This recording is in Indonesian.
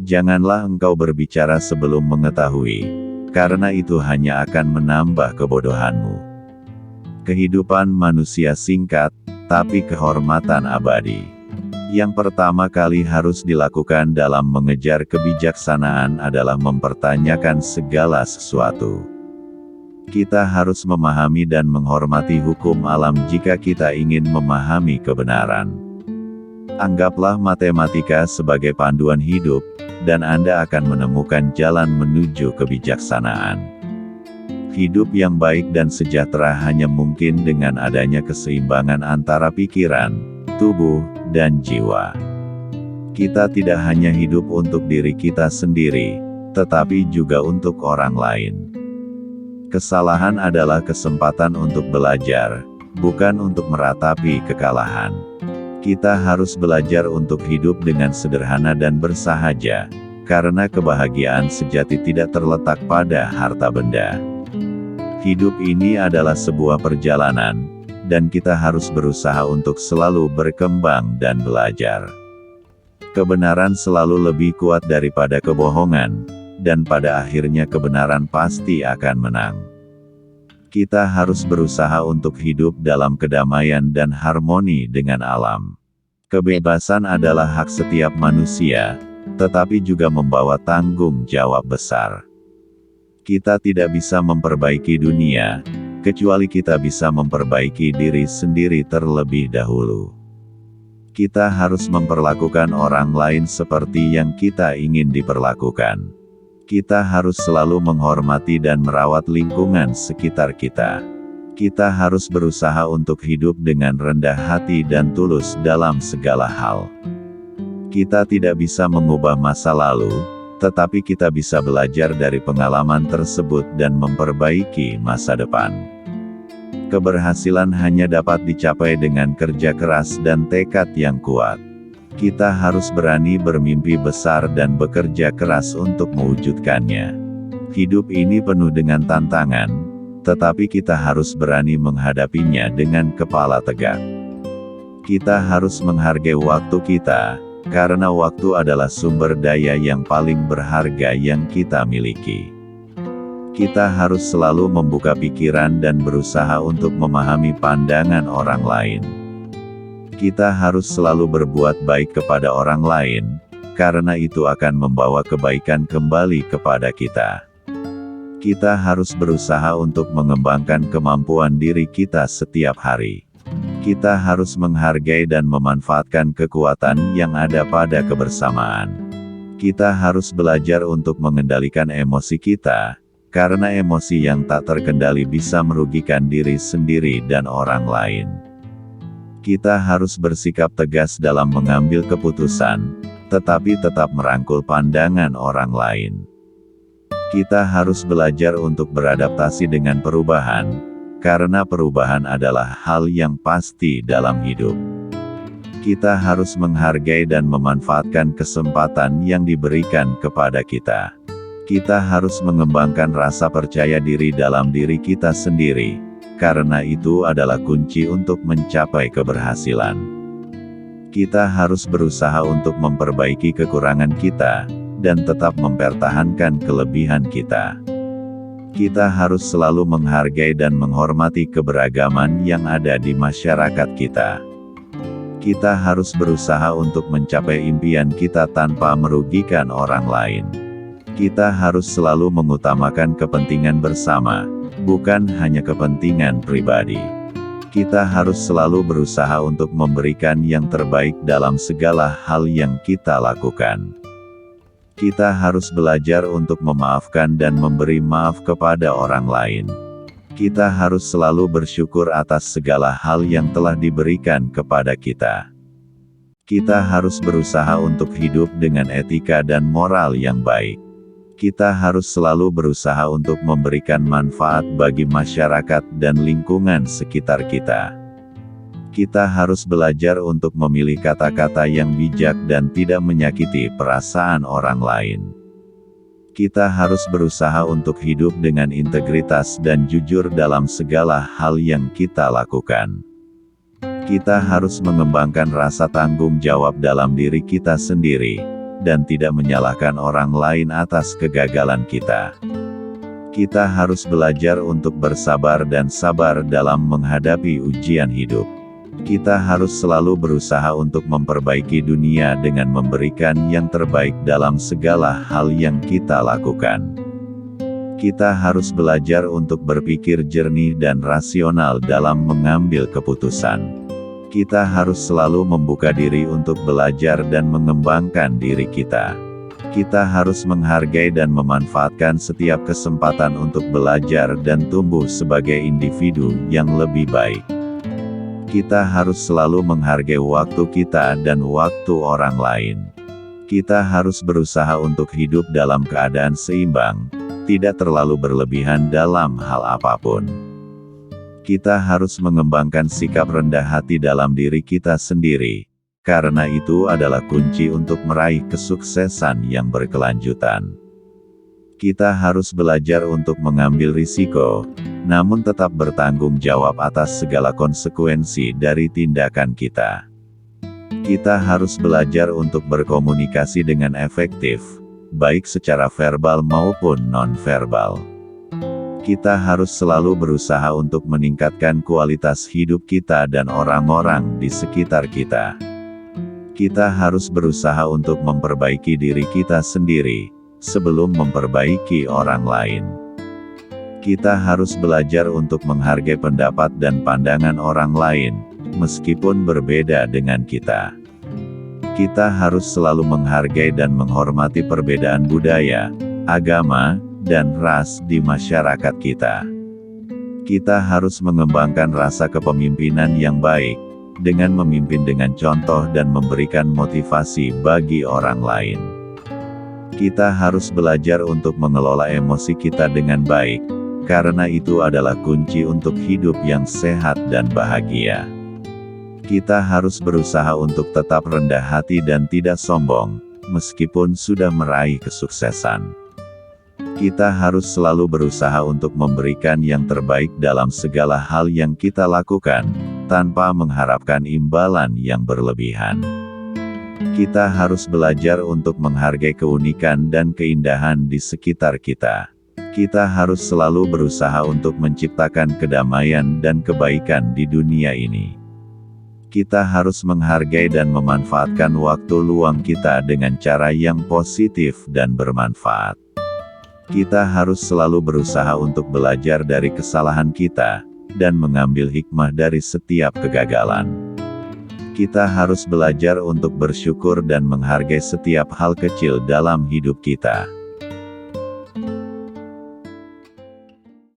Janganlah engkau berbicara sebelum mengetahui, karena itu hanya akan menambah kebodohanmu. Kehidupan manusia singkat, tapi kehormatan abadi. Yang pertama kali harus dilakukan dalam mengejar kebijaksanaan adalah mempertanyakan segala sesuatu. Kita harus memahami dan menghormati hukum alam jika kita ingin memahami kebenaran. Anggaplah matematika sebagai panduan hidup, dan Anda akan menemukan jalan menuju kebijaksanaan. Hidup yang baik dan sejahtera hanya mungkin dengan adanya keseimbangan antara pikiran, tubuh, dan jiwa. Kita tidak hanya hidup untuk diri kita sendiri, tetapi juga untuk orang lain. Kesalahan adalah kesempatan untuk belajar, bukan untuk meratapi kekalahan. Kita harus belajar untuk hidup dengan sederhana dan bersahaja, karena kebahagiaan sejati tidak terletak pada harta benda. Hidup ini adalah sebuah perjalanan, dan kita harus berusaha untuk selalu berkembang dan belajar. Kebenaran selalu lebih kuat daripada kebohongan, dan pada akhirnya kebenaran pasti akan menang. Kita harus berusaha untuk hidup dalam kedamaian dan harmoni dengan alam. Kebebasan adalah hak setiap manusia, tetapi juga membawa tanggung jawab besar. Kita tidak bisa memperbaiki dunia, kecuali kita bisa memperbaiki diri sendiri terlebih dahulu. Kita harus memperlakukan orang lain seperti yang kita ingin diperlakukan. Kita harus selalu menghormati dan merawat lingkungan sekitar kita. Kita harus berusaha untuk hidup dengan rendah hati dan tulus dalam segala hal. Kita tidak bisa mengubah masa lalu, tetapi kita bisa belajar dari pengalaman tersebut dan memperbaiki masa depan. Keberhasilan hanya dapat dicapai dengan kerja keras dan tekad yang kuat. Kita harus berani bermimpi besar dan bekerja keras untuk mewujudkannya. Hidup ini penuh dengan tantangan, tetapi kita harus berani menghadapinya dengan kepala tegak. Kita harus menghargai waktu kita, karena waktu adalah sumber daya yang paling berharga yang kita miliki. Kita harus selalu membuka pikiran dan berusaha untuk memahami pandangan orang lain. Kita harus selalu berbuat baik kepada orang lain, karena itu akan membawa kebaikan kembali kepada kita. Kita harus berusaha untuk mengembangkan kemampuan diri kita setiap hari. Kita harus menghargai dan memanfaatkan kekuatan yang ada pada kebersamaan. Kita harus belajar untuk mengendalikan emosi kita, karena emosi yang tak terkendali bisa merugikan diri sendiri dan orang lain. Kita harus bersikap tegas dalam mengambil keputusan, tetapi tetap merangkul pandangan orang lain. Kita harus belajar untuk beradaptasi dengan perubahan, karena perubahan adalah hal yang pasti dalam hidup. Kita harus menghargai dan memanfaatkan kesempatan yang diberikan kepada kita. Kita harus mengembangkan rasa percaya diri dalam diri kita sendiri, karena itu adalah kunci untuk mencapai keberhasilan. Kita harus berusaha untuk memperbaiki kekurangan kita, dan tetap mempertahankan kelebihan kita. Kita harus selalu menghargai dan menghormati keberagaman yang ada di masyarakat kita. Kita harus berusaha untuk mencapai impian kita tanpa merugikan orang lain. Kita harus selalu mengutamakan kepentingan bersama, bukan hanya kepentingan pribadi. Kita harus selalu berusaha untuk memberikan yang terbaik dalam segala hal yang kita lakukan. Kita harus belajar untuk memaafkan dan memberi maaf kepada orang lain. Kita harus selalu bersyukur atas segala hal yang telah diberikan kepada kita. Kita harus berusaha untuk hidup dengan etika dan moral yang baik. Kita harus selalu berusaha untuk memberikan manfaat bagi masyarakat dan lingkungan sekitar kita. Kita harus belajar untuk memilih kata-kata yang bijak dan tidak menyakiti perasaan orang lain. Kita harus berusaha untuk hidup dengan integritas dan jujur dalam segala hal yang kita lakukan. Kita harus mengembangkan rasa tanggung jawab dalam diri kita sendiri, dan tidak menyalahkan orang lain atas kegagalan kita. Kita harus belajar untuk bersabar dan sabar dalam menghadapi ujian hidup. Kita harus selalu berusaha untuk memperbaiki dunia dengan memberikan yang terbaik dalam segala hal yang kita lakukan. Kita harus belajar untuk berpikir jernih dan rasional dalam mengambil keputusan. Kita harus selalu membuka diri untuk belajar dan mengembangkan diri kita. Kita harus menghargai dan memanfaatkan setiap kesempatan untuk belajar dan tumbuh sebagai individu yang lebih baik. Kita harus selalu menghargai waktu kita dan waktu orang lain. Kita harus berusaha untuk hidup dalam keadaan seimbang, tidak terlalu berlebihan dalam hal apapun. Kita harus mengembangkan sikap rendah hati dalam diri kita sendiri, karena itu adalah kunci untuk meraih kesuksesan yang berkelanjutan. Kita harus belajar untuk mengambil risiko, namun tetap bertanggung jawab atas segala konsekuensi dari tindakan kita. Kita harus belajar untuk berkomunikasi dengan efektif, baik secara verbal maupun non-verbal. Kita harus selalu berusaha untuk meningkatkan kualitas hidup kita dan orang-orang di sekitar kita. Kita harus berusaha untuk memperbaiki diri kita sendiri, sebelum memperbaiki orang lain. Kita harus belajar untuk menghargai pendapat dan pandangan orang lain, meskipun berbeda dengan kita. Kita harus selalu menghargai dan menghormati perbedaan budaya, agama, dan ras di masyarakat kita. Kita harus mengembangkan rasa kepemimpinan yang baik, dengan memimpin dengan contoh dan memberikan motivasi bagi orang lain. Kita harus belajar untuk mengelola emosi kita dengan baik, karena itu adalah kunci untuk hidup yang sehat dan bahagia. Kita harus berusaha untuk tetap rendah hati dan tidak sombong, meskipun sudah meraih kesuksesan. Kita harus selalu berusaha untuk memberikan yang terbaik dalam segala hal yang kita lakukan, tanpa mengharapkan imbalan yang berlebihan. Kita harus belajar untuk menghargai keunikan dan keindahan di sekitar kita. Kita harus selalu berusaha untuk menciptakan kedamaian dan kebaikan di dunia ini. Kita harus menghargai dan memanfaatkan waktu luang kita dengan cara yang positif dan bermanfaat. Kita harus selalu berusaha untuk belajar dari kesalahan kita, dan mengambil hikmah dari setiap kegagalan. Kita harus belajar untuk bersyukur dan menghargai setiap hal kecil dalam hidup kita.